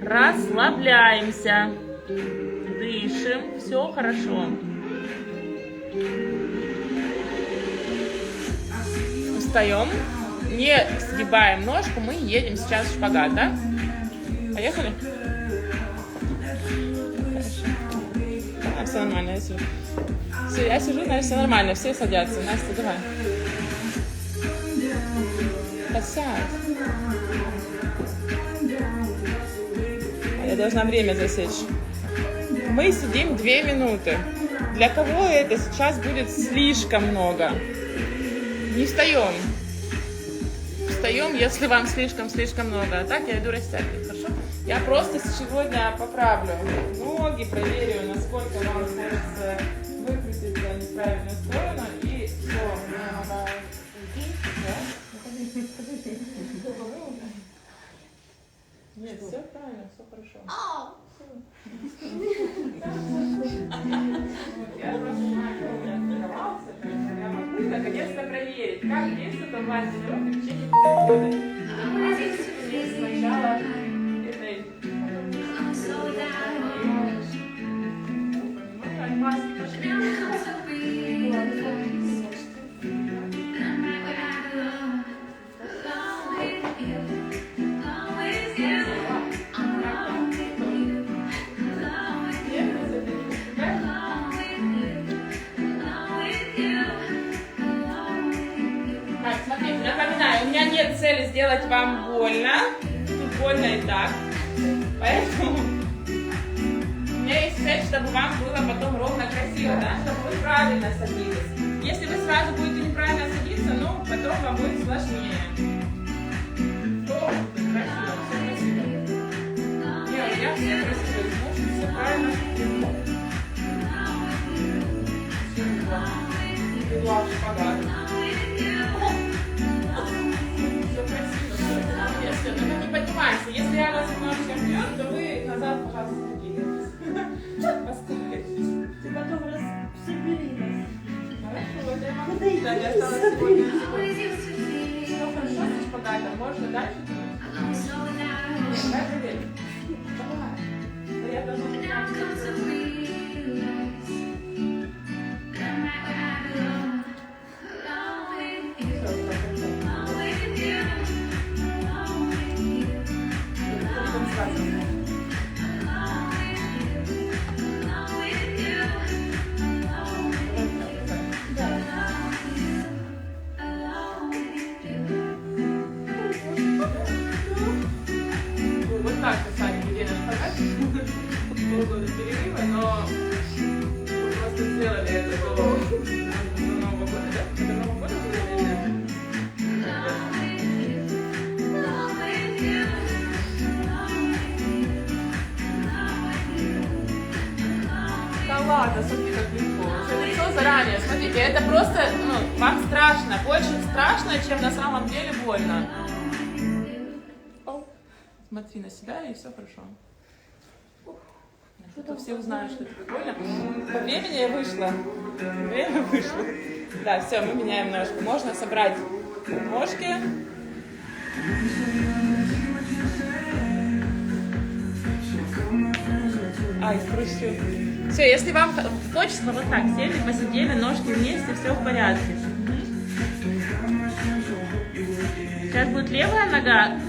Расслабляемся. Дышим. Все хорошо. Встаем. Не сгибаем ножку. Мы едем сейчас в шпагат, да? Поехали? Хорошо. Все нормально, я сижу. Все, я сижу, значит, все нормально. Все садятся. Настя, давай. Подсядь. Я должна время засечь. Мы сидим 2 минуты. Для кого это сейчас будет слишком много? Не встаем. Встаем, если вам слишком много. А так я иду растягивать, хорошо? Я просто сегодня поправлю ноги, проверю, насколько вам хочется выкрутить в неправильную сторону. И все, мне надо уйти. Да? Нет, все правильно, все хорошо. Я просто знаю, что у меня оставался, я могу наконец-то проверить, как действует онлайн-тренировка в течение полугода. С начала этой... Напоминаю, у меня нет цели сделать вам больно. Тут больно и так. Поэтому у меня есть цель, чтобы вам было потом ровно красиво, да? Чтобы вы правильно садились. Если вы сразу будете неправильно садиться, ну, потом вам будет сложнее. То будет красиво, все красиво. Нет, я все красиво, значит, все правильно. Легла в шпагат. Не поднимайся. Если я вас немножко вперед, то вы назад, пожалуйста, двигаетесь. Постарайтесь. Ты потом собери нас. Хорошо, вот я могу. Куда идти? Да, я осталась сегодня. Все хорошо с шпагатом. Можно дальше тянуть? Давай проверим. Давай. Да я должна вот так мы сами где наш шпагат. Полгода перерыва, но мы просто сделали это до Нового года, да? До Нового года сделали? Да ладно, смотри, как легко. Все лицо заранее. Смотрите, это просто, ну, вам страшно. Больше страшно, чем на самом деле больно. Смотри на себя, и все хорошо. То все узнают, что тебе больно. По времени я вышла. Время вышло. Да, все, мы меняем ножку. Можно собрать ножки. Ай, скручу. Все, если вам хочется, вот так, сели, посидели, ножки вместе, все в порядке. Сейчас будет левая нога.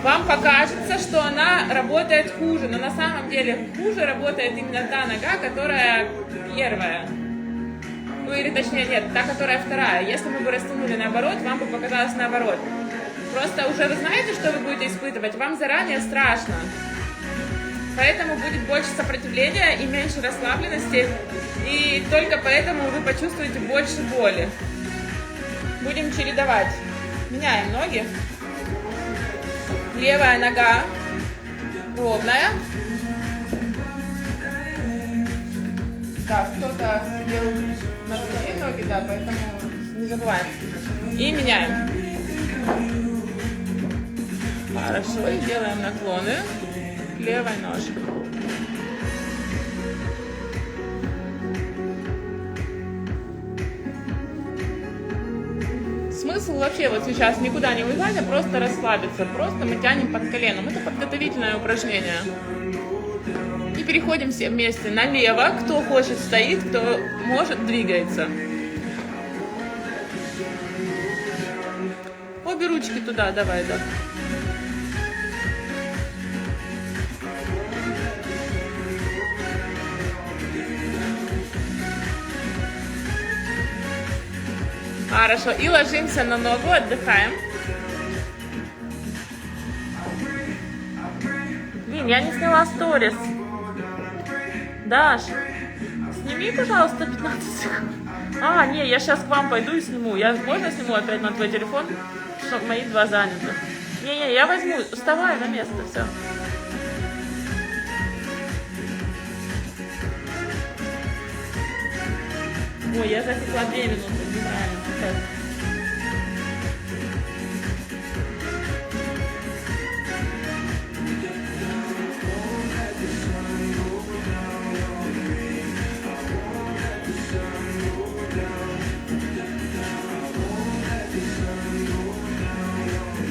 Вам покажется, что она работает хуже, но на самом деле хуже работает именно та нога, которая первая. Ну или точнее нет, та, которая вторая. Если мы бы растянули наоборот, вам бы показалось наоборот. Просто уже вы знаете, что вы будете испытывать, вам заранее страшно. Поэтому будет больше сопротивления и меньше расслабленности. И только поэтому вы почувствуете больше боли. Будем чередовать. Меняем ноги. Левая нога ровная. Так, кто-то делал на другие ноги, да, поэтому не забываем. И меняем. Хорошо, и делаем наклоны к левой ножке. Смысл вообще вот сейчас никуда не уезжать, а просто расслабиться. Просто мы тянем под коленом. Это подготовительное упражнение. И переходим все вместе налево. Кто хочет, стоит, кто может, двигается. Обе ручки туда, давай, да. Хорошо, и ложимся на ногу, отдыхаем. Блин, я не сняла сторис. Даш, сними, пожалуйста, 15 секунд. А, не, я сейчас к вам пойду и сниму. Можно сниму опять на твой телефон, чтобы мои два заняты? Не, я возьму. Вставай на место, все. Ой, я засекла 2 минуты. Неправильно. Сейчас.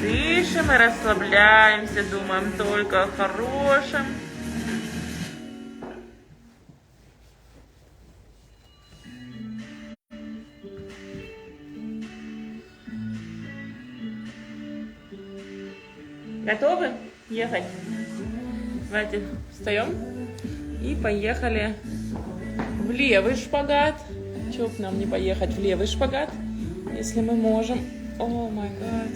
Дышим и расслабляемся, думаем только о хорошем. Готовы ехать? Давайте встаем и поехали в левый шпагат. Чего бы нам не поехать в левый шпагат, если мы можем? О май гад,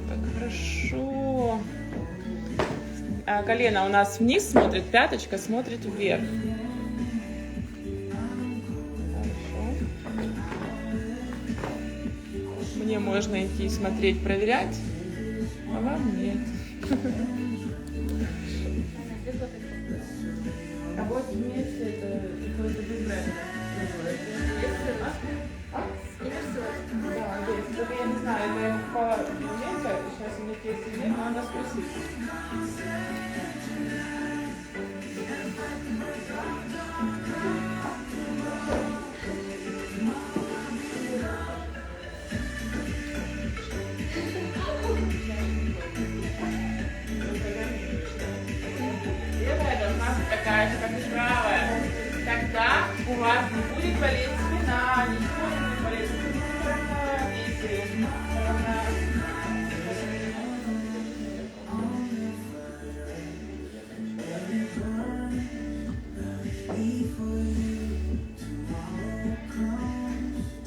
как хорошо. А колено у нас вниз смотрит, пяточка смотрит вверх. Хорошо. Мне можно идти смотреть, проверять, а вам нет. А вот вместе это какой-то бренд. Да, есть. Только я не знаю, это я покупала момента, сейчас у них есть идея, но она спросит. Левая должна быть такая же, как и правая. Тогда у вас не будет болеть спина, ничего не будет болеть.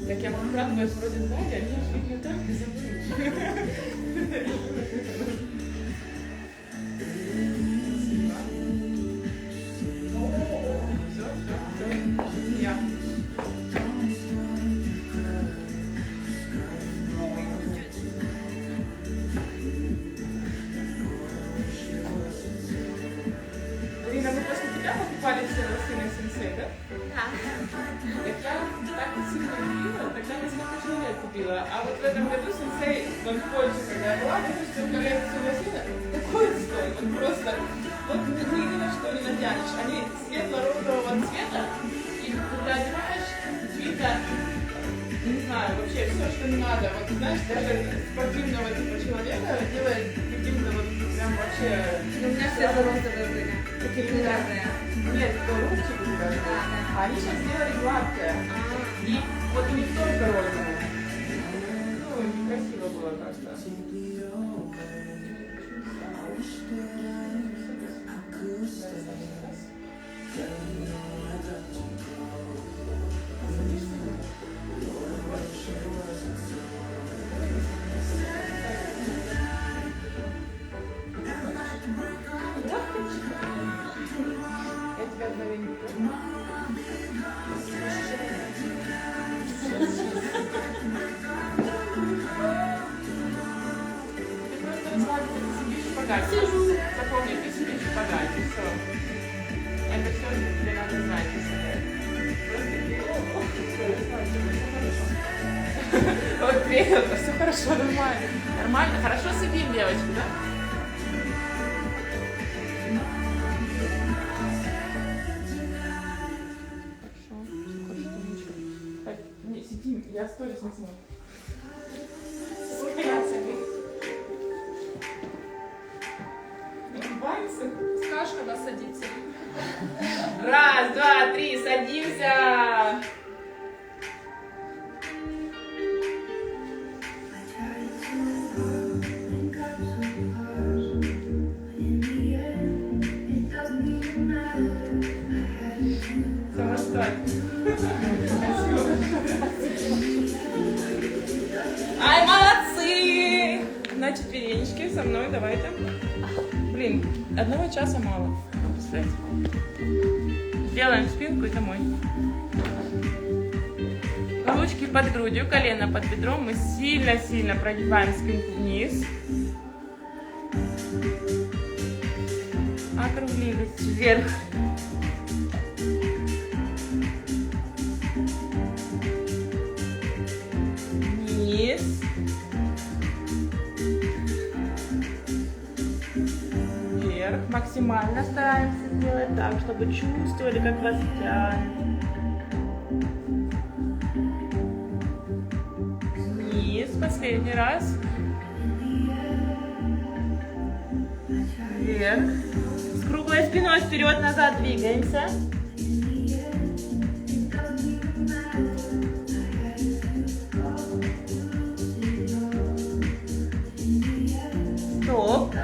Так я выкладываюсь вроде сзади, они аж не так и забыли. Ирина, мы после тебя покупали все лосины сенсей, да? Да. Так я так сильно любила, тогда несколько человек купила. А вот в этом году сенсей, он в Польше, когда я была, выпустил коллекцию лосины, такой отстой, вот просто, вот ни на что не натянешь. Они светло розового цвета. И когда одеваешь, цвета, не знаю, вообще все, что не надо. Вот знаешь, даже спортивного типа человека делает каким-то вот прям вообще... У меня все розовые были. Такие Разные. Нет, это рубчик у тебя. А они сейчас сделали гладкие. И вот у них только розовые. Ну, красиво было как-то. Я тебя мгновение помню. Ты просто расслабься, ты сидишь в шпагате. Запомни, ты сидишь в шпагате, все. Это все, что тебе надо знать. Вот привет, все хорошо, нормально. Нормально, хорошо сидим, девочки, да? Не, сидим, я сторис не сниму. Нагибаемся. Скажешь, когда садиться. Раз, два, три, садимся. Ай, молодцы! На четверенечки со мной, давайте. Блин, 1 часа мало. Представляете? Сделаем спинку и домой. Ручки под грудью, колено под бедром. Мы сильно-сильно прогибаем спинку вниз. Округлились вверх. Вниз. Вверх. Максимально стараемся сделать так, чтобы чувствовали, как вас тянет. Вниз. Последний раз. Вверх. С круглой спиной вперед-назад двигаемся. Стоп.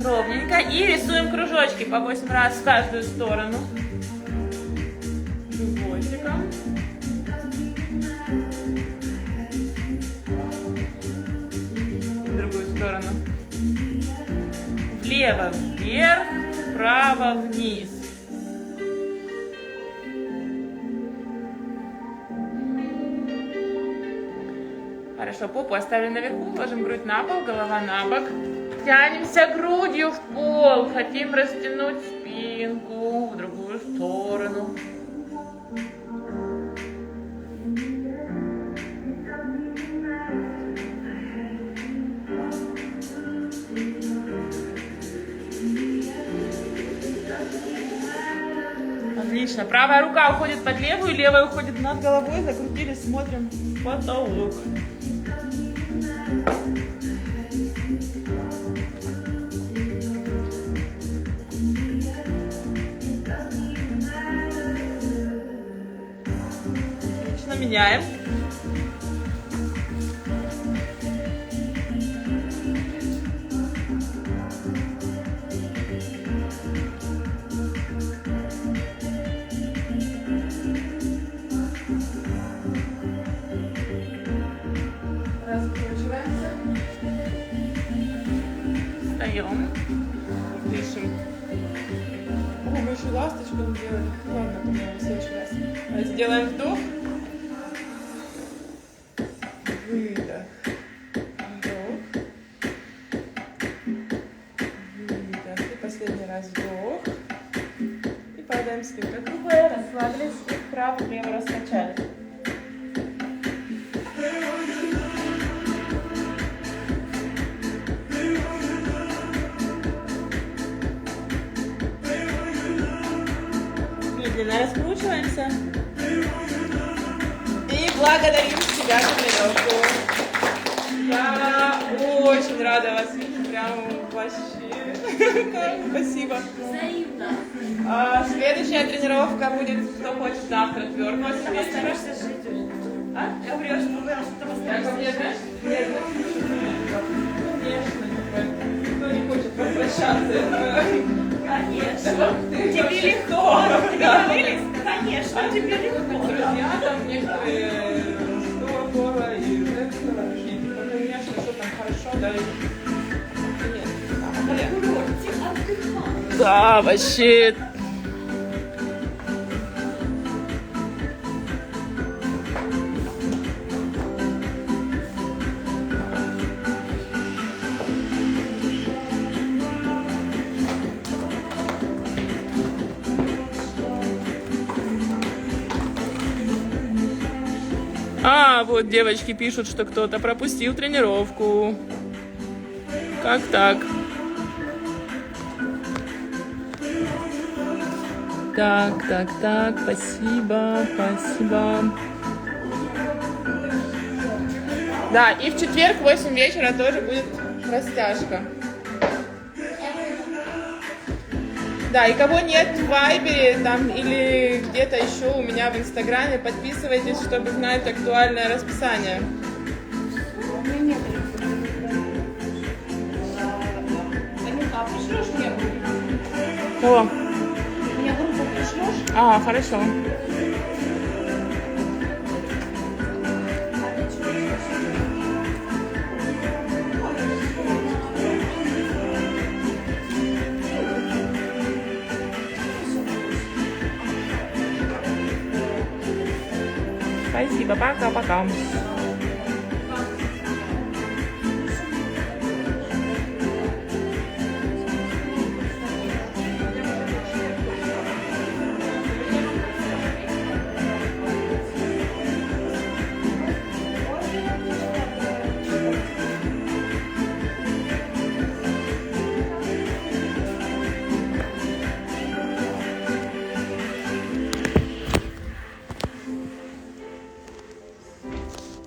Ровненько. И рисуем кружочки по 8 раз в каждую сторону. Животиком. В другую сторону. Влево вверх, вправо вниз. Хорошо, попу оставим наверху, ложим грудь на пол, голова на бок. Тянемся грудью в пол. Хотим растянуть спинку в другую сторону. Отлично. Правая рука уходит под левую, левая уходит над головой. Закрутились, смотрим в потолок. Отлично, меняем. Раскручиваемся. Встаем. Дышим. О, мы еще ласточку не делали. Ладно, по-моему, в следующий раз. Сделаем вдох. Выдох. Вдох. Выдох. И последний раз вдох. И падаем спинкой круглая. Расслабились. И вправо-влево раскачали. медленно раскручиваемся. И благодарим себя за тренировку. Я очень рада вас видеть, прям вообще. Спасибо. Взаимно. Следующая тренировка будет, кто хочет завтра, твердого себе. Постараешься жить уже. А? Я говорю, что вы Я ко мне, знаешь, конечно, никто не хочет возвращаться. Конечно. Ты Тебе вообще легко. кто? Ты Да. договорились? Конечно, тебе легко. Друзья там некоторые скоро и конечно, что там хорошо, да, да, вообще. Вот девочки пишут, что кто-то пропустил тренировку. Как так? Так, спасибо. Да, и в четверг в 8 вечера тоже будет растяжка. Да, и кого нет в Вайбере там или где-то еще у меня в Инстаграме, подписывайтесь, чтобы знать актуальное расписание. Танюха, пришлешь мне группу? О, Мне группу пришлешь? хорошо. Спасибо, пока-пока.